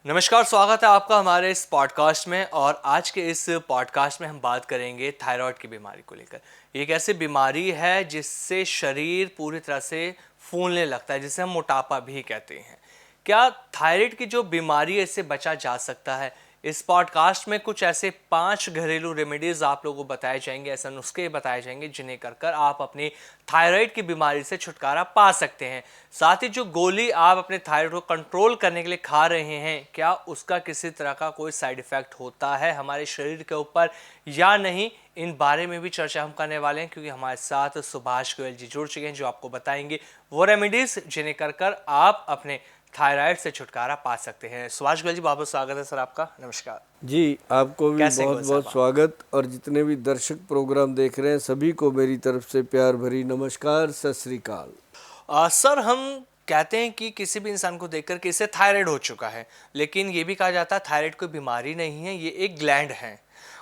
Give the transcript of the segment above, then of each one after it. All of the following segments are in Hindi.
नमस्कार, स्वागत है आपका हमारे इस पॉडकास्ट में। और आज के इस पॉडकास्ट में हम बात करेंगे थायराइड की बीमारी को लेकर। ये एक ऐसी बीमारी है जिससे शरीर पूरी तरह से फूलने लगता है, जिसे हम मोटापा भी कहते हैं। क्या थायराइड की जो बीमारी है इससे बचा जा सकता है? इस पॉडकास्ट में कुछ ऐसे 5 घरेलू रेमेडीज आप लोगों को बताए जाएंगे, ऐसे नुस्खे बताए जाएंगे जिन्हें कर कर आप अपनी थायराइड की बीमारी से छुटकारा पा सकते हैं। साथ ही जो गोली आप अपने थायराइड को कंट्रोल करने के लिए खा रहे हैं, क्या उसका किसी तरह का कोई साइड इफेक्ट होता है हमारे शरीर के ऊपर या नहीं, इन बारे में भी चर्चा हम करने वाले हैं। क्योंकि हमारे साथ सुभाष गोयल जी जुड़ चुके हैं जो आपको बताएंगे वो रेमेडीज जिन्हें कर कर आप अपने थायराइड से छुटकारा पा सकते हैं। सुभाष गोयल जी, बहुत बहुत स्वागत है सर आपका। नमस्कार जी, आपको भी कैसे बहुत बहुत स्वागत। और जितने भी दर्शक प्रोग्राम देख रहे हैं सभी को मेरी तरफ से प्यार भरी नमस्कार, सत श्री अकाल। सर, हम कहते हैं कि किसी भी इंसान को देखकर कि इसे थायराइड हो चुका है, लेकिन ये भी कहा जाता है थायराइड कोई बीमारी नहीं है, ये एक ग्लैंड है।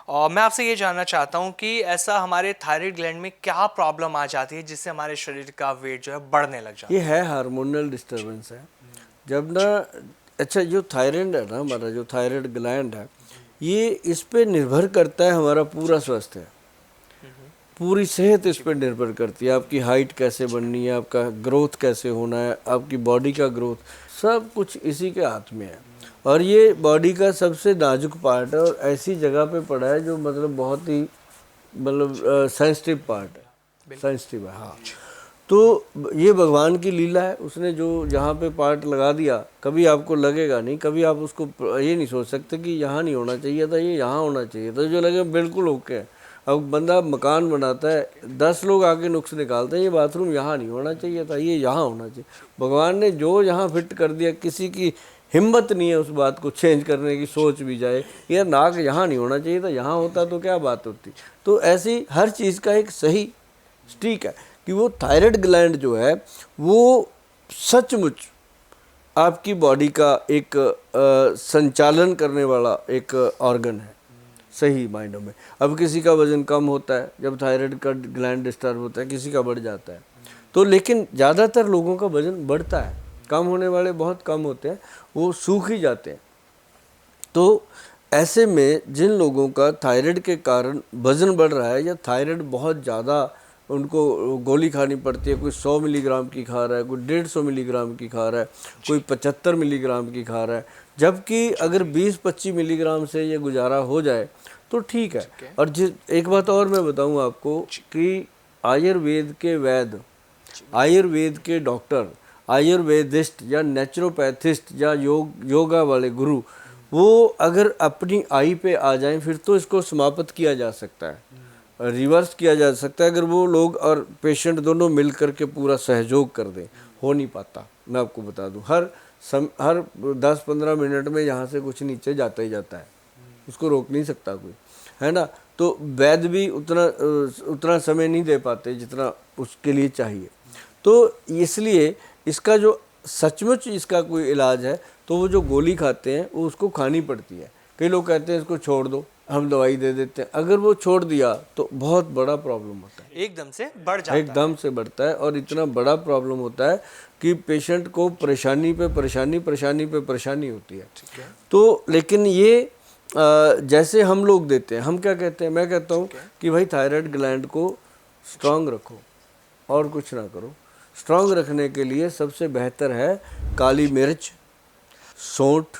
और मैं आपसे ये जानना चाहता हूँ कि ऐसा हमारे थायराइड ग्लैंड में क्या प्रॉब्लम आ जाती है जिससे हमारे शरीर का वेट जो है बढ़ने लग जाता ये है हार्मोनल डिस्टरबेंस है। जब ना अच्छा, जो थायराइड है ना, हमारा जो थायराइड ग्लैंड है, ये इस पे निर्भर करता है हमारा पूरा स्वास्थ्य है, पूरी सेहत इस पर निर्भर करती है। आपकी हाइट कैसे बननी है, आपका ग्रोथ कैसे होना है, आपकी बॉडी का ग्रोथ, सब कुछ इसी के हाथ में है। और ये बॉडी का सबसे नाजुक पार्ट है और ऐसी जगह पे पड़ा है जो मतलब बहुत ही सेंसिटिव पार्ट है, सेंसिटिव है। हाँ, तो ये भगवान की लीला है। उसने जो जहाँ पे पार्ट लगा दिया, कभी आपको लगेगा नहीं, कभी आप उसको ये नहीं सोच सकते कि यहाँ नहीं होना चाहिए था, ये यहाँ होना चाहिए था, जो लगे बिल्कुल ओके है। अब बंदा मकान बनाता है, 10 लोग आके नुक्स निकालते हैं, ये बाथरूम यहाँ नहीं होना चाहिए था, ये यहाँ होना चाहिए। भगवान ने जो यहाँ फिट कर दिया, किसी की हिम्मत नहीं है उस बात को चेंज करने की। सोच भी जाए यार नाक यहाँ नहीं होना चाहिए था, यहाँ होता तो क्या बात होती। तो ऐसी हर चीज़ का एक सही स्टिक है कि वो थायराइड ग्लैंड जो है वो सचमुच आपकी बॉडी का एक संचालन करने वाला एक ऑर्गन है, सही मायनों में। अब किसी का वजन कम होता है जब थायराइड का ग्लैंड डिस्टर्ब होता है, किसी का बढ़ जाता है। तो लेकिन ज़्यादातर लोगों का वजन बढ़ता है, कम होने वाले बहुत कम होते हैं, वो सूख ही जाते हैं। तो ऐसे में जिन लोगों का थायराइड के कारण वजन बढ़ रहा है या थायराइड बहुत ज़्यादा उनको गोली खानी पड़ती है, कोई 100 मिलीग्राम की खा रहा है, कोई 150 मिलीग्राम की खा रहा है, कोई 75 मिलीग्राम की खा रहा है, जबकि अगर 20-25 मिलीग्राम से ये गुजारा हो जाए तो ठीक है। और एक बात और मैं बताऊं आपको कि आयुर्वेद के वैद्य, आयुर्वेद के डॉक्टर, आयुर्वेदिस्ट या नेचुरोपैथिस्ट या योगा वाले गुरु, वो अगर अपनी आई पे आ जाएं फिर तो इसको समाप्त किया जा सकता है, रिवर्स किया जा सकता है, अगर वो लोग और पेशेंट दोनों मिल कर के पूरा सहयोग कर दें। हो नहीं पाता, मैं आपको बता दूं। हर 10-15 मिनट में यहाँ से कुछ नीचे जाता ही जाता है, उसको रोक नहीं सकता कोई, है ना। तो वैद्य भी उतना समय नहीं दे पाते जितना उसके लिए चाहिए। तो इसलिए इसका जो सचमुच इसका कोई इलाज है तो वो जो गोली खाते हैं वो उसको खानी पड़ती है। कई लोग कहते हैं इसको छोड़ दो, हम दवाई दे देते हैं। अगर वो छोड़ दिया तो बहुत बड़ा प्रॉब्लम होता है, एकदम से बढ़ जाता है, एकदम से बढ़ता है। और इतना बड़ा प्रॉब्लम होता है कि पेशेंट को परेशानी पे परेशानी, परेशानी पे परेशानी होती है। तो लेकिन ये जैसे हम लोग देते हैं, हम क्या कहते हैं, मैं कहता हूँ कि भाई थायराइड ग्लैंड को स्ट्रांग रखो और कुछ ना करो। स्ट्रांग रखने के लिए सबसे बेहतर है काली मिर्च, सौंठ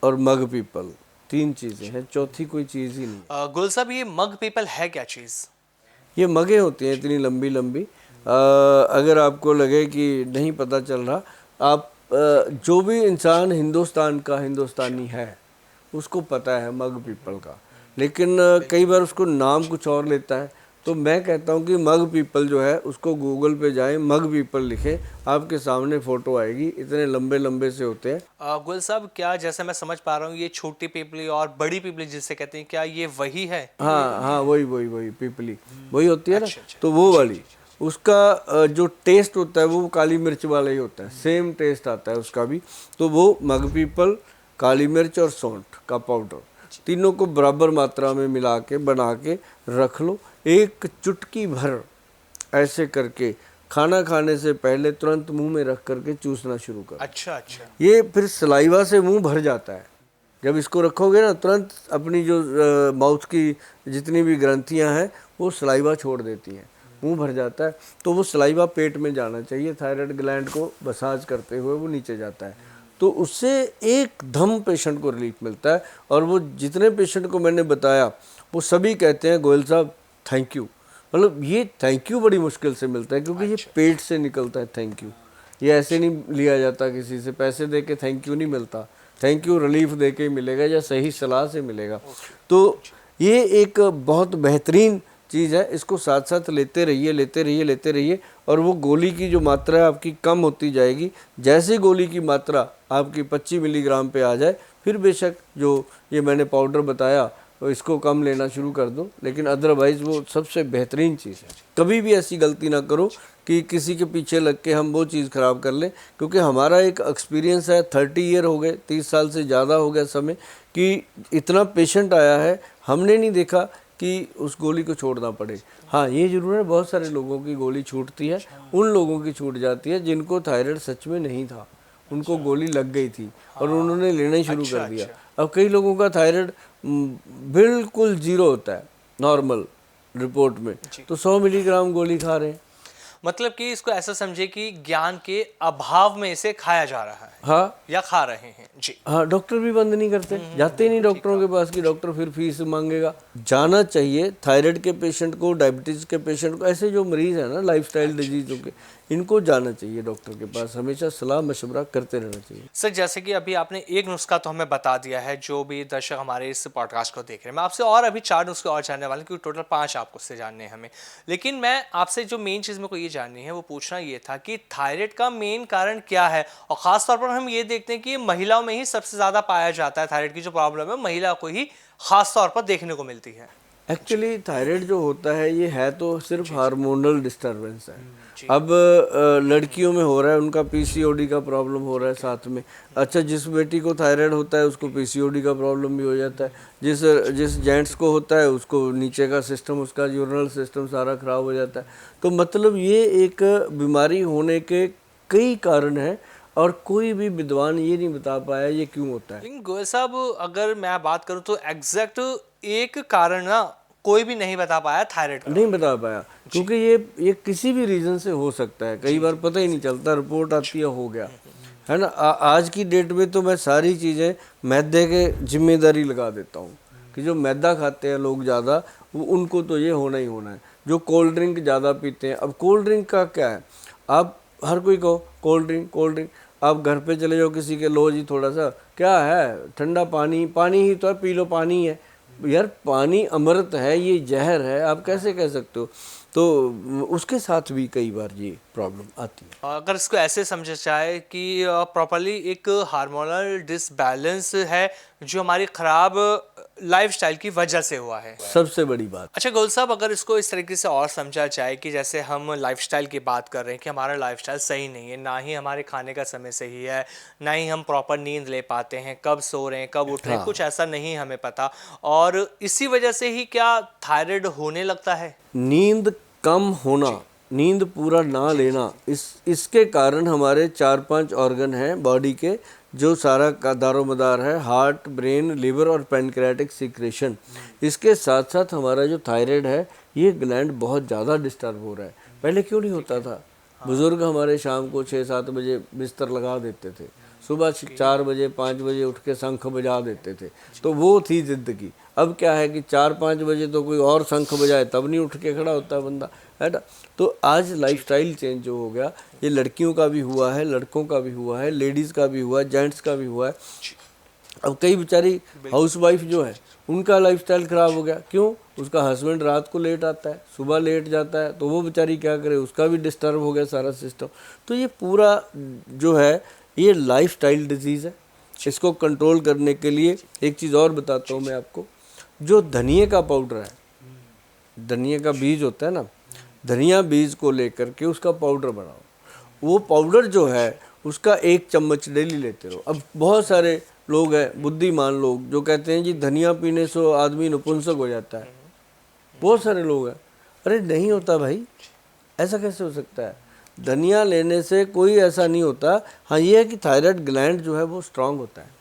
और मग पीपल, 3 चीज़ें हैं, चौथी कोई चीज़ ही नहीं। गुल साहब, ये मग पीपल है क्या चीज़? ये मगे होती हैं इतनी लंबी लंबी। अगर आपको लगे कि नहीं पता चल रहा, आप जो भी इंसान हिंदुस्तान का हिंदुस्तानी है उसको पता है मग पीपल का, लेकिन कई बार उसको नाम कुछ और लेता है। तो मैं कहता हूँ कि मग पीपल जो है उसको गूगल पे जाएं, मग पीपल लिखें, आपके सामने फ़ोटो आएगी। इतने लंबे लंबे से होते हैं। गुल साहब, क्या जैसे मैं समझ पा रहा हूँ ये छोटी पीपली और बड़ी पीपली जिसे कहते हैं, क्या ये वही है? हाँ हाँ, वही पीपली वही होती है ना। अच्छा, तो वो वाली उसका जो टेस्ट होता है वो काली मिर्च वाला ही होता है, सेम टेस्ट आता है उसका भी। तो वो मग पीपल, काली मिर्च और सौंठ का पाउडर, तीनों को बराबर मात्रा में मिला के बना के रख लो। एक चुटकी भर ऐसे करके खाना खाने से पहले तुरंत मुंह में रख करके चूसना शुरू करो। अच्छा अच्छा। ये फिर सलाइवा से मुंह भर जाता है। जब इसको रखोगे ना, तुरंत अपनी जो माउथ की जितनी भी ग्रंथियां हैं वो सलाइवा छोड़ देती हैं, मुंह भर जाता है। तो वो सलाइवा पेट में जाना चाहिए, थायराइड ग्लैंड को मसाज करते हुए वो नीचे जाता है। तो उससे एकदम पेशेंट को रिलीफ मिलता है। और वो जितने पेशेंट को मैंने बताया वो सभी कहते हैं गोयल साहब थैंक यू। मतलब ये थैंक यू बड़ी मुश्किल से मिलता है, क्योंकि ये पेट से निकलता है थैंक यू। ये ऐसे नहीं लिया जाता, किसी से पैसे दे के थैंक यू नहीं मिलता। थैंक यू रिलीफ दे के मिलेगा या सही सलाह से मिलेगा। तो ये एक बहुत बेहतरीन चीज़ है। इसको साथ साथ लेते रहिए, लेते रहिए, लेते रहिए, और वो गोली की जो मात्रा है आपकी कम होती जाएगी। जैसे गोली की मात्रा आपकी 25 मिलीग्राम पे आ जाए, फिर बेशक जो ये मैंने पाउडर बताया तो इसको कम लेना शुरू कर दो, लेकिन अदरवाइज़ वो सबसे बेहतरीन चीज़ है। कभी भी ऐसी गलती ना करो कि किसी के पीछे लग के हम वो चीज़ ख़राब कर लें, क्योंकि हमारा एक एक्सपीरियंस है, 30 ईयर हो गए, 30 साल से ज़्यादा हो गया समय, कि इतना पेशेंट आया है, हमने नहीं देखा कि उस गोली को छोड़ना पड़े। हाँ, ये ज़रूर है, बहुत सारे लोगों की गोली छूटती है, उन लोगों की छूट जाती है जिनको थायराइड सच में नहीं था, उनको गोली लग गई थी और उन्होंने लेना ही शुरू कर दिया। अब कई लोगों का थायराइड बिल्कुल ज़ीरो होता है नॉर्मल रिपोर्ट में, तो 100 मिलीग्राम गोली खा रहे हैं। मतलब कि इसको ऐसा समझे कि ज्ञान के अभाव में इसे खाया जा रहा है। हाँ, या खा रहे हैं जी। हाँ, डॉक्टर भी बंद नहीं करते, जाते ही नहीं डॉक्टरों के पास कि डॉक्टर फिर फीस मांगेगा। जाना चाहिए थायराइड के पेशेंट को, डायबिटीज़ के पेशेंट को, ऐसे जो मरीज़ हैं ना लाइफस्टाइल डिजीज़ों के, इनको जाना चाहिए डॉक्टर के पास, हमेशा सलाह मशवरा करते रहना चाहिए। सर जैसे कि अभी आपने एक नुस्खा तो हमें बता दिया है, जो भी दर्शक हमारे इस पॉडकास्ट को देख रहे हैं, मैं आपसे और अभी 4 नुस्खे और जानने वाले, क्योंकि टोटल 5 आपको से जानने हैं हमें। लेकिन मैं आपसे जो मेन चीज़ मेरे को ये जाननी है वो पूछना ये था कि थायराइड का मेन कारण क्या है, और ख़ास तौर पर हम ये देखते हैं कि महिलाओं में ही सबसे ज़्यादा पाया जाता है। थायराइड की जो प्रॉब्लम है महिला को ही ख़ास तौर पर देखने को मिलती है। एक्चुअली थायराइड जो होता है ये है तो सिर्फ हार्मोनल डिस्टरबेंस है। अब लड़कियों में हो रहा है, उनका पीसीओडी का प्रॉब्लम हो रहा है साथ में। अच्छा, जिस बेटी को थायराइड होता है उसको पीसीओडी का प्रॉब्लम भी हो जाता है। जिस जिस जेंट्स को होता है उसको नीचे का सिस्टम, उसका यूरिनल सिस्टम सारा खराब हो जाता है। तो मतलब ये एक बीमारी होने के कई कारण हैं और कोई भी विद्वान ये नहीं बता पाया ये क्यों होता है। लेकिन गोयल साहब अगर मैं बात करूं तो एग्जैक्ट एक कारण ना कोई भी नहीं बता पाया थायराइड का। नहीं बता पाया, क्योंकि ये किसी भी रीज़न से हो सकता है। कई बार पता ही नहीं चलता, रिपोर्ट आती है हो गया, है ना। आज की डेट में तो मैं सारी चीज़ें मैदे के जिम्मेदारी लगा देता हूँ कि जो मैदा खाते हैं लोग ज़्यादा, वो उनको तो ये होना ही होना है। जो कोल्ड ड्रिंक ज़्यादा पीते हैं, अब कोल्ड ड्रिंक का क्या है, आप हर कोई को कोल्ड ड्रिंक कोल्ड ड्रिंक, आप घर पे चले जाओ किसी के, लो जी थोड़ा सा, क्या है, ठंडा पानी, पानी ही तो है, पी लो, पानी है। यार पानी अमृत है, ये जहर है, आप कैसे कह सकते हो। तो उसके साथ भी कई बार ये प्रॉब्लम आती है। अगर इसको ऐसे समझा जाए कि प्रॉपरली एक हार्मोनल डिसबैलेंस है जो हमारी खराब लाइफस्टाइल की वजह से हुआ है, सबसे बड़ी बात। अच्छा गोयल साहब, अगर इसको इस तरीके से और समझा जाए कि जैसे हम लाइफस्टाइल की बात कर रहे हैं कि हमारा लाइफस्टाइल सही नहीं है, ना ही हमारे खाने का समय सही है, ना ही हम प्रॉपर नींद ले पाते हैं, कब सो रहे हैं कब उठ रहे हैं, कुछ ऐसा नहीं हमें पता, और इसी वजह से ही क्या थायराइड होने लगता है। नींद कम होना, नींद पूरा ना लेना, इसके कारण हमारे 4-5 ऑर्गन हैं बॉडी के, जो सारा का दारोमदार है, हार्ट, ब्रेन, लिवर और पैनक्रियाटिक सीक्रेशन। इसके साथ साथ हमारा जो थायराइड है ये ग्लैंड बहुत ज़्यादा डिस्टर्ब हो रहा है। पहले क्यों नहीं होता था? बुज़ुर्ग हमारे शाम को 6-7 बजे बिस्तर लगा देते थे, सुबह 4 बजे 5 बजे उठ के शंख बजा देते थे, तो वो थी ज़िंदगी। अब क्या है कि 4-5 बजे तो कोई और शंख बजाए तब नहीं उठ के खड़ा होता बंदा, है ना। तो आज लाइफस्टाइल चेंज जो हो गया, ये लड़कियों का भी हुआ है, लड़कों का भी हुआ है, लेडीज़ का भी हुआ है, जेंट्स का भी हुआ है। अब कई बेचारी हाउसवाइफ जो है उनका लाइफस्टाइल ख़राब हो गया। क्यों? उसका हस्बैंड रात को लेट आता है, सुबह लेट जाता है, तो वो बेचारी क्या करे, उसका भी डिस्टर्ब हो गया सारा सिस्टम। तो ये पूरा जो है ये लाइफस्टाइल डिजीज़ है। इसको कंट्रोल करने के लिए एक चीज़ और बताता हूँ मैं आपको। जो धनिए का पाउडर है, धनिए का बीज होता है ना, धनिया बीज को लेकर के उसका पाउडर बनाओ। वो पाउडर जो है उसका 1 चम्मच डेली लेते रहो। अब बहुत सारे लोग हैं, बुद्धिमान लोग, जो कहते हैं जी धनिया पीने से आदमी नपुंसक हो जाता है। बहुत सारे लोग हैं, अरे नहीं होता भाई, ऐसा कैसे हो सकता है? धनिया लेने से कोई ऐसा नहीं होता। हाँ, ये है कि थायराइड ग्लैंड जो है वो स्ट्रांग होता है।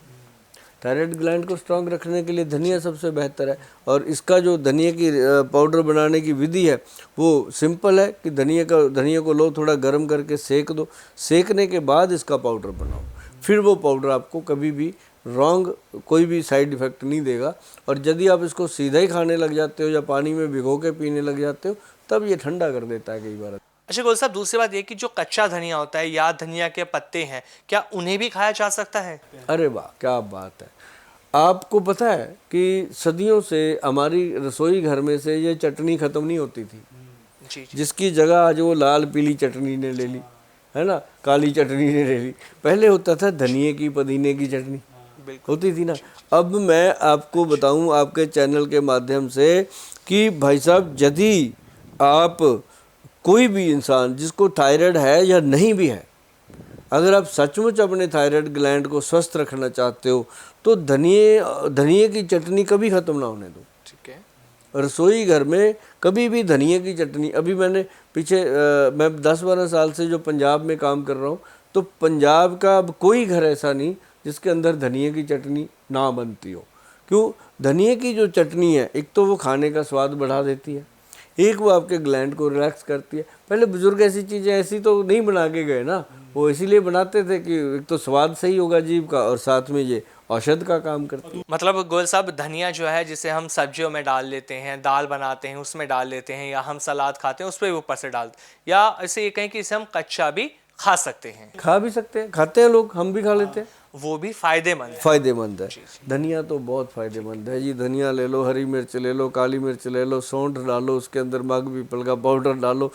थायराइड ग्लैंड को स्ट्रांग रखने के लिए धनिया सबसे बेहतर है। और इसका जो धनिया की पाउडर बनाने की विधि है वो सिंपल है कि धनिया को लो, थोड़ा गर्म करके सेक दो, सेकने के बाद इसका पाउडर बनाओ। फिर वो पाउडर आपको कभी भी कोई भी साइड इफ़ेक्ट नहीं देगा। और यदि आप इसको सीधा ही खाने लग जाते हो या पानी में भिगो के पीने लग जाते हो, तब ये ठंडा कर देता है कई बार। अच्छा गोल साहब, दूसरी बात ये कि जो कच्चा धनिया होता है या धनिया के पत्ते हैं, क्या उन्हें भी खाया जा सकता है? अरे वाह, क्या बात है। आपको पता है कि सदियों से हमारी रसोई घर में से ये चटनी ख़त्म नहीं होती थी। जी। जिसकी जगह आज वो लाल पीली चटनी ने ले ली, है ना, काली चटनी ने ले ली। पहले होता था धनिए की, पुदीने की चटनी होती थी ना। अब मैं आपको बताऊं आपके चैनल के माध्यम से कि भाई साहब, यदि आप कोई भी इंसान जिसको थायराइड है या नहीं भी है, अगर आप सचमुच अपने थायराइड ग्लैंड को स्वस्थ रखना चाहते हो तो धनिए की चटनी कभी ख़त्म ना होने दो। ठीक है। रसोई घर में कभी भी धनिए की चटनी, अभी मैंने मैं 10-12 साल से जो पंजाब में काम कर रहा हूँ, तो पंजाब का अब कोई घर ऐसा नहीं जिसके अंदर धनिए की चटनी ना बनती हो। क्यों? धनिए की जो चटनी है, एक तो वो खाने का स्वाद बढ़ा देती है, एक वो आपके ग्लैंड को रिलैक्स करती है। पहले बुजुर्ग ऐसी चीज़ें ऐसी तो नहीं बना के गए ना, वो इसीलिए बनाते थे कि एक तो स्वाद सही होगा जीभ का और साथ में ये औषध का काम करती है। मतलब गोयल साहब, धनिया जो है जिसे हम सब्जियों में डाल लेते हैं, दाल बनाते हैं उसमें डाल लेते हैं, या हम सलाद खाते हैं उस पर भी ऊपर से डालते हैं, या ऐसे ये कहें कि इसे हम कच्चा भी खा सकते हैं? खा भी सकते हैं, खाते हैं लोग, हम भी खा लेते हैं। वो भी फायदेमंद है। फायदेमंद है। धनिया तो बहुत फायदेमंद है जी। धनिया ले लो, हरी मिर्च ले लो, काली मिर्च ले लो, सौंठ डालो, उसके अंदर मग पीपल का पाउडर डालो,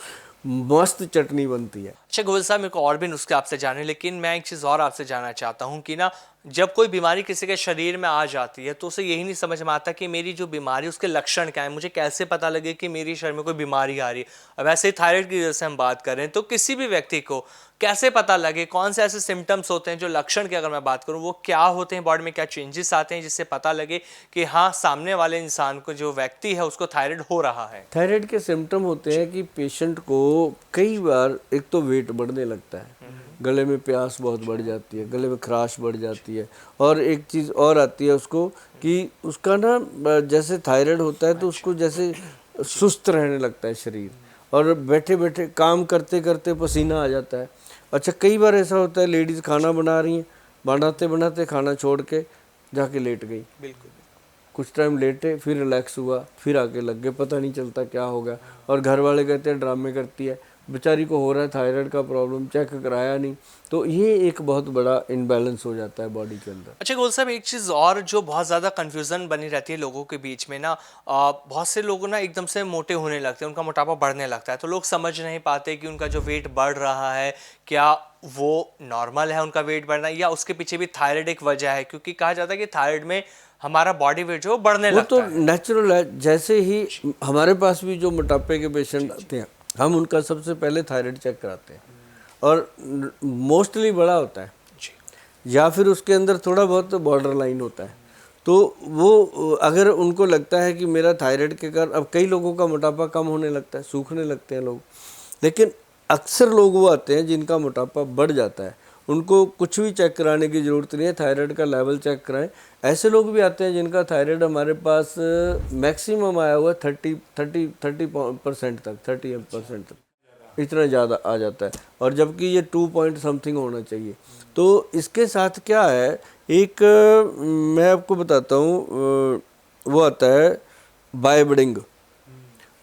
मस्त चटनी बनती है। अच्छा गोयल साहब, मेरे को और भी नुस्खे आपसे जाने, लेकिन मैं एक चीज़ और आपसे जानना चाहता हूँ कि ना, जब कोई बीमारी किसी के शरीर में आ जाती है तो उसे यही नहीं समझ में आता कि मेरी जो बीमारी उसके लक्षण क्या है, मुझे कैसे पता लगे कि मेरी शरीर में कोई बीमारी आ रही है। अब ऐसे थायराइड की जैसे हम बात कर रहे हैं, तो किसी भी व्यक्ति को कैसे पता लगे, कौन से ऐसे सिम्टम्स होते हैं, जो लक्षण की अगर मैं बात करूं वो क्या होते हैं, बॉडी में क्या चेंजेस आते हैं जिससे पता लगे कि हाँ, सामने वाले इंसान को, जो व्यक्ति है, उसको थायराइड हो रहा है? थायराइड के सिम्टम होते हैं कि पेशेंट को कई बार एक तो वेट बढ़ने लगता है, गले में प्यास बहुत बढ़ जाती है, गले में खराश बढ़ जाती है, और एक चीज़ और आती है उसको कि उसका ना, जैसे थायराइड होता है तो उसको जैसे सुस्त रहने लगता है शरीर, और बैठे बैठे काम करते करते पसीना आ जाता है। अच्छा, कई बार ऐसा होता है लेडीज़ खाना बना रही हैं, बनाते बनाते खाना छोड़ के जाके लेट गई, बिल्कुल। कुछ टाइम लेटे, फिर रिलैक्स हुआ, फिर आके लग गए, पता नहीं चलता क्या हो गया। और घर वाले कहते हैं ड्रामे करती है, बेचारी को हो रहा है थायराइड का प्रॉब्लम, चेक कराया नहीं। तो ये एक बहुत बड़ा इनबैलेंस हो जाता है बॉडी के अंदर। अच्छा गोल साहब, एक चीज़ और जो बहुत ज़्यादा कन्फ्यूज़न बनी रहती है लोगों के बीच में ना, बहुत से लोग ना एकदम से मोटे होने लगते हैं, उनका मोटापा बढ़ने लगता है, तो लोग समझ नहीं पाते कि उनका जो वेट बढ़ रहा है, क्या वो नॉर्मल है उनका वेट बढ़ना, या उसके पीछे भी थायराइड एक वजह है? क्योंकि कहा जाता है कि थायराइड में हमारा बॉडी वेट जो बढ़ने लगता है। वो तो नेचुरल है। जैसे ही हमारे पास भी जो मोटापे के पेशेंट आते हैं, हम उनका सबसे पहले थायराइड चेक कराते हैं, और मोस्टली बड़ा होता है या फिर उसके अंदर थोड़ा बहुत बॉर्डर लाइन होता है। तो वो अगर उनको लगता है कि मेरा थायराइड के कारण, अब कई लोगों का मोटापा कम होने लगता है, सूखने लगते हैं लोग, लेकिन अक्सर लोग वो आते हैं जिनका मोटापा बढ़ जाता है, उनको कुछ भी चेक कराने की ज़रूरत नहीं है, थायराइड का लेवल चेक कराएं। ऐसे लोग भी आते हैं जिनका थायराइड हमारे पास मैक्सिमम आया हुआ है 30% तक, 30% तक, इतना ज़्यादा आ जाता है, और जबकि ये 2 पॉइंट समथिंग होना चाहिए। तो इसके साथ क्या है, एक मैं आपको बताता हूँ, वो आता है बायोबिडिंग।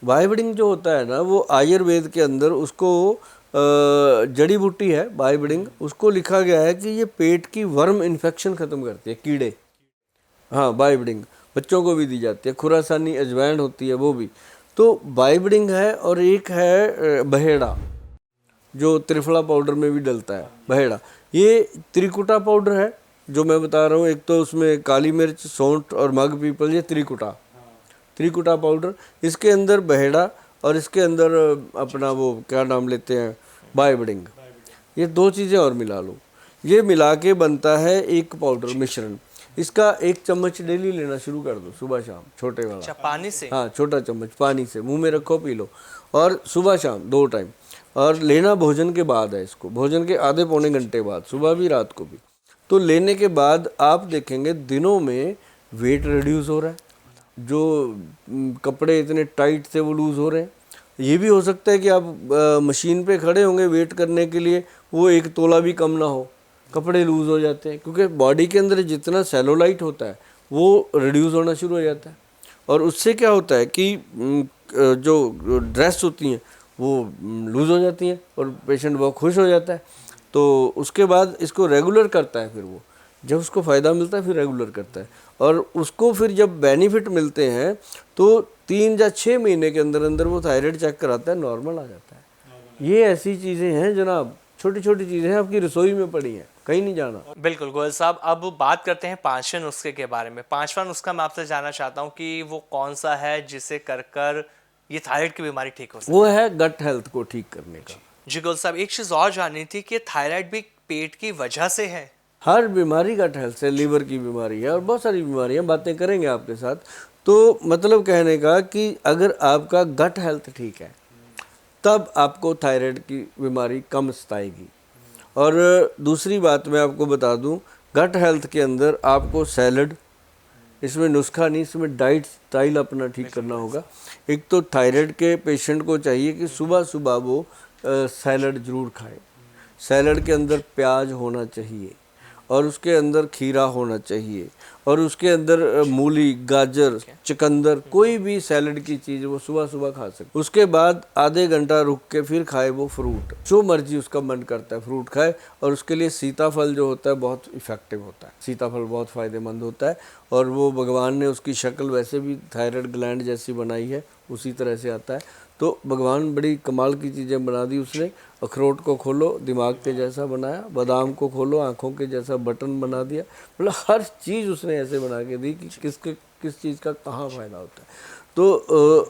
बायोबिडिंग जो होता है ना, वो आयुर्वेद के अंदर उसको जड़ी बूटी है बायोबिडिंग, उसको लिखा गया है कि ये पेट की वर्म इन्फेक्शन ख़त्म करती है, कीड़े। हाँ, बायोबिडिंग बच्चों को भी दी जाती है, खुरासानी अजवाइन होती है वो भी। तो बायोबिडिंग है, और एक है बहेड़ा, जो त्रिफला पाउडर में भी डलता है, बहेड़ा। ये त्रिकुटा पाउडर है जो मैं बता रहा हूँ। एक तो उसमें काली मिर्च, सौंठ और मग पीपल, ये त्रिकुटा पाउडर, इसके अंदर बहेड़ा, और इसके अंदर अपना वो क्या नाम लेते हैं, बायोबिडिंग। ये 2 चीज़ें और मिला लो, ये मिला के बनता है एक पाउडर मिश्रण। इसका 1 चम्मच डेली लेना शुरू कर दो, सुबह शाम, छोटे वाला। पानी से? हाँ, छोटा चम्मच पानी से मुंह में रखो, पी लो, और सुबह शाम 2 टाइम। और लेना भोजन के बाद है इसको, भोजन के आधे पौने घंटे बाद, सुबह भी रात को भी। तो लेने के बाद आप देखेंगे दिनों में वेट रिड्यूस हो रहा है, जो कपड़े इतने टाइट थे वो लूज़ हो रहे हैं। ये भी हो सकता है कि आप मशीन पे खड़े होंगे वेट करने के लिए, वो 1 तोला भी कम ना हो, कपड़े लूज़ हो जाते हैं, क्योंकि बॉडी के अंदर जितना सेलुलाइट होता है वो रिड्यूस होना शुरू हो जाता है। और उससे क्या होता है कि जो ड्रेस होती हैं वो लूज़ हो जाती हैं और पेशेंट बहुत खुश हो जाता है। तो उसके बाद इसको रेगुलर करता है, फिर वो जब उसको फ़ायदा मिलता है फिर रेगुलर करता है, और उसको फिर जब बेनिफिट मिलते हैं तो 3 या 6 महीने के अंदर अंदर वो थायराइड चेक कराता है, नॉर्मल आ जाता है। ये ऐसी चीज़ें हैं जनाब, छोटी छोटी चीज़ें हैं, आपकी रसोई में पड़ी हैं, कहीं नहीं जाना। बिल्कुल गोयल साहब, अब बात करते हैं पांचवें नुस्खे के बारे में। पांचवा नुस्खा मैं आपसे जानना चाहता हूँ कि वो कौन सा है जिसे कर कर ये थायराइड की बीमारी ठीक हो सके। वो है गट हेल्थ को ठीक करने का। जी गोयल साहब, एक चीज़ और जाननी थी कि थायराइड भी पेट की वजह से है। हर बीमारी गट हेल्थ से, लीवर की बीमारी है और बहुत सारी बीमारियां, बातें करेंगे आपके साथ। तो मतलब कहने का कि अगर आपका गट हेल्थ ठीक है तब आपको थायराइड की बीमारी कम सताएगी। और दूसरी बात मैं आपको बता दूं, गट हेल्थ के अंदर आपको सैलड, इसमें नुस्खा नहीं, इसमें डाइट स्टाइल अपना ठीक करना होगा। एक तो थायराइड के पेशेंट को चाहिए कि सुबह सुबह वो सैलड ज़रूर खाए। सैलड के अंदर प्याज होना चाहिए और उसके अंदर खीरा होना चाहिए और उसके अंदर मूली, गाजर, चुकंदर, कोई भी सैलड की चीज़ वो सुबह सुबह खा सकते। उसके बाद आधे घंटा रुक के फिर खाए वो फ्रूट, जो मर्जी उसका मन करता है फ्रूट खाए। और उसके लिए सीताफल जो होता है बहुत इफ़ेक्टिव होता है, सीताफल बहुत फ़ायदेमंद होता है। और वो भगवान ने उसकी शक्ल वैसे भी थायराइड ग्लैंड जैसी बनाई है, उसी तरह से आता है। तो भगवान बड़ी कमाल की चीज़ें बना दी उसने। अखरोट को खोलो दिमाग के जैसा बनाया, बादाम को खोलो आँखों के जैसा बटन बना दिया। मतलब हर चीज़ उसने ऐसे बना के दी कि किस चीज़ का कहाँ फ़ायदा होता है। तो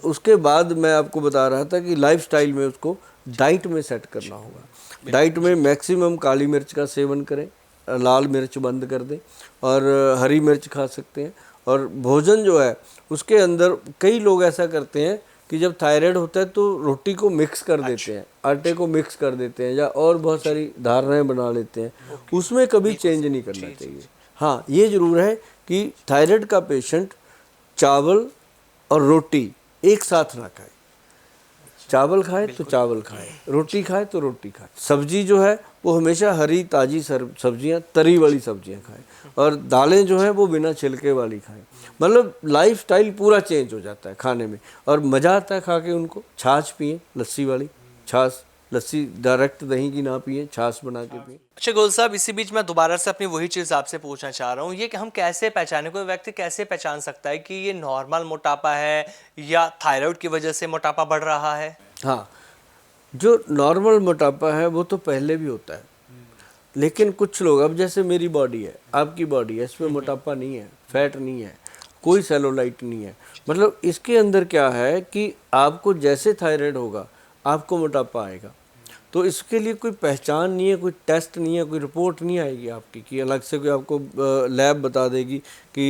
उसके बाद मैं आपको बता रहा था कि लाइफस्टाइल में उसको डाइट में सेट करना होगा। डाइट में मैक्सिमम काली मिर्च का सेवन करें, लाल मिर्च बंद कर दें और हरी मिर्च खा सकते हैं। और भोजन जो है उसके अंदर कई लोग ऐसा करते हैं कि जब थायराइड होता है तो रोटी को मिक्स कर देते हैं, आटे को मिक्स कर देते हैं या और बहुत सारी धारणाएं बना लेते हैं, उसमें कभी चेंज नहीं करना चाहिए। हाँ, ये ज़रूर है कि थायराइड का पेशेंट चावल और रोटी एक साथ ना खाए। चावल खाए तो चावल खाए, रोटी खाए तो रोटी खाए। सब्जी जो है वो हमेशा हरी ताज़ी सब्जियां, तरी वाली सब्जियां खाएं, और दालें जो हैं वो बिना छिलके वाली खाएं। मतलब लाइफस्टाइल पूरा चेंज हो जाता है खाने में, और मज़ा आता है खा के उनको। छाछ पिए, लस्सी वाली छाछ, लस्सी डायरेक्ट दही की ना पिए, छाछ बना के पिए। अच्छा गोल साहब, इसी बीच मैं दोबारा से अपनी वही चीज़ आपसे पूछना चाह रहा हूँ, ये कि हम कैसे पहचाने, कोई व्यक्ति कैसे पहचान सकता है कि ये नॉर्मल मोटापा है या थायराइड की वजह से मोटापा बढ़ रहा है। हाँ, जो नॉर्मल मोटापा है वो तो पहले भी होता है, लेकिन कुछ लोग, अब जैसे मेरी बॉडी है, आपकी बॉडी है, इसमें मोटापा नहीं है, फैट नहीं है, कोई सेलुलाइट नहीं है। मतलब इसके अंदर क्या है कि आपको जैसे थायराइड होगा आपको मोटापा आएगा। तो इसके लिए कोई पहचान नहीं है, कोई टेस्ट नहीं है, कोई रिपोर्ट नहीं आएगी आपकी कि अलग से कोई आपको लैब बता देगी कि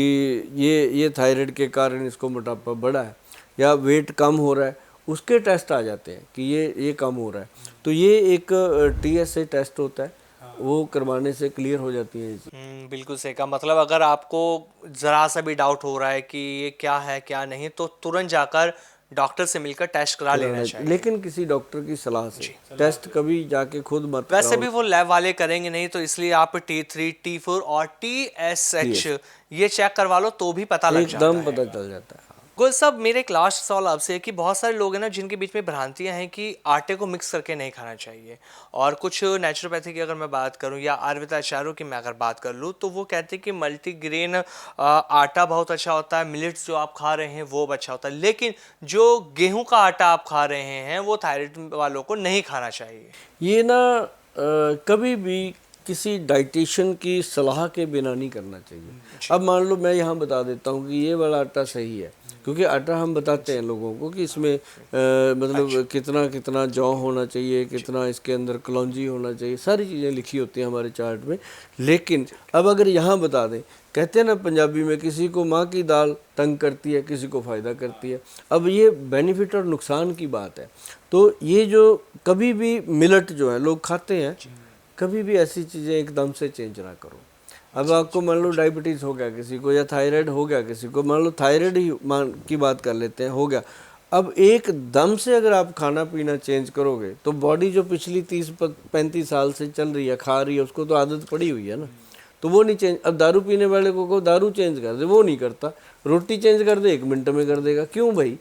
ये थायराइड के कारण इसको मोटापा बढ़ा है या वेट कम हो रहा है। उसके टेस्ट आ जाते हैं कि ये कम हो रहा है। तो ये एक TSA टेस्ट होता है, वो करवाने से क्लियर हो जाती है। बिल्कुल सही कहा। मतलब अगर आपको ज़रा सा भी डाउट हो रहा है कि ये क्या है क्या नहीं, तो तुरंत जाकर डॉक्टर से मिलकर टेस्ट करा लेना चाहिए, लेकिन किसी डॉक्टर की सलाह से। टेस्ट कभी जाके खुद मत वैसे कराओ। भी वो लैब वाले करेंगे नहीं, तो इसलिए आप T3, T4 और TSH ये चेक करवा लो तो भी पता लग जाता एकदम है। पता चल जाता है। गोल साहब, मेरे एक लास्ट सवाल आपसे है कि बहुत सारे लोग हैं ना जिनके बीच में भ्रांतियां हैं कि आटे को मिक्स करके नहीं खाना चाहिए, और कुछ नेचुरोपैथी की अगर मैं बात करूं या आयुर्वेदाचार्यों की मैं अगर बात कर लूं तो वो कहते हैं कि मल्टीग्रेन आटा बहुत अच्छा होता है, मिलेट्स जो आप खा रहे हैं वो अच्छा होता है, लेकिन जो गेहूं का आटा आप खा रहे हैं वो थायराइड वालों को नहीं खाना चाहिए। ये ना कभी भी किसी डाइटिशियन की सलाह के बिना नहीं करना चाहिए। अब मान लो मैं यहाँ बता देता हूँ कि ये वाला आटा सही है, क्योंकि आटा हम बताते हैं लोगों को कि इसमें मतलब कितना कितना जौ होना चाहिए, कितना इसके अंदर कलौंजी होना चाहिए, सारी चीज़ें लिखी होती हैं हमारे चार्ट में। लेकिन अब अगर यहाँ बता दें, कहते हैं ना पंजाबी में, किसी को माँ की दाल तंग करती है, किसी को फ़ायदा करती है। अब ये बेनिफिट और नुकसान की बात है। तो ये जो कभी भी मिलट जो है लोग खाते हैं, कभी भी ऐसी चीज़ें एकदम से चेंज ना करो। अब आपको मान लो डायबिटीज़ हो गया किसी को, या थायराइड हो गया किसी को, मान लो थायराइड ही की बात कर लेते हैं, हो गया। अब एकदम से अगर आप खाना पीना चेंज करोगे तो बॉडी जो पिछली 30-35 साल से चल रही है, खा रही है, उसको तो आदत पड़ी हुई है ना, तो वो नहीं चेंज। अब दारू पीने वाले को दारू चेंज कर दे, वो नहीं करता। रोटी चेंज कर दे 1 मिनट में कर देगा। क्यों भाई?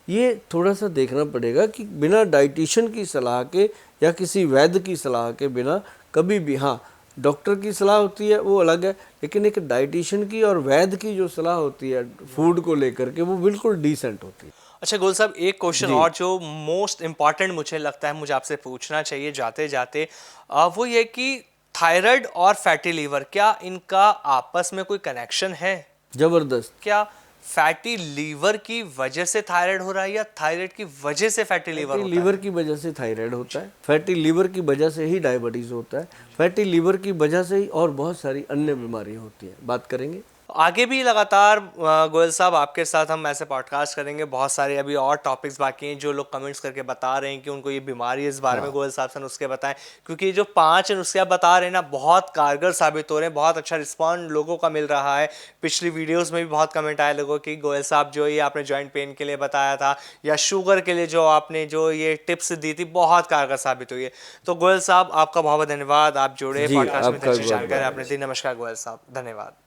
ये थोड़ा सा देखना पड़ेगा कि बिना डाइटिशियन की सलाह के या किसी वैद्य की सलाह के बिना कभी भी, हाँ डॉक्टर की सलाह होती है वो अलग है, लेकिन एक डाइटिशियन की और वैद्य की जो सलाह होती है फूड को लेकर के, वो बिल्कुल डिसेंट होती है। अच्छा गोल साहब, एक क्वेश्चन और जो मोस्ट इम्पॉर्टेंट मुझे लगता है मुझे आपसे पूछना चाहिए जाते जाते, वो ये कि थायराइड और फैटी लीवर, क्या इनका आपस में कोई कनेक्शन है? जबरदस्त। क्या फैटी लीवर की वजह से थायराइड हो रहा है या थायराइड की वजह से फैटी लीवर फैटी होता लीवर है? की वजह से थायराइड होता है, फैटी लीवर की वजह से ही डायबिटीज़ होता है, फैटी लीवर की वजह से ही और बहुत सारी अन्य बीमारियां होती हैं। बात करेंगे आगे भी लगातार गोयल साहब आपके साथ हम ऐसे पॉडकास्ट करेंगे। बहुत सारे अभी और टॉपिक्स बाकी हैं जो लोग कमेंट्स करके बता रहे हैं कि उनको ये बीमारी है, इस बारे में गोयल साहब से नुस्खे बताएं, क्योंकि ये जो 5 नुस्खे आप बता रहे हैं ना, बहुत कारगर साबित हो रहे हैं। बहुत अच्छा रिस्पॉन्ड लोगों का मिल रहा है। पिछली वीडियोज़ में भी बहुत कमेंट आए लोगों की, गोयल साहब जो ये आपने जॉइंट पेन के लिए बताया था या शुगर के लिए जो आपने जो ये टिप्स दी थी, बहुत कारगर साबित हुई है। तो गोयल साहब आपका बहुत बहुत धन्यवाद, आप जुड़े जी, पॉडकास्ट में, आपका अच्छी बहुत जानकारी बहुत आपने दी। नमस्कार गोयल साहब, धन्यवाद।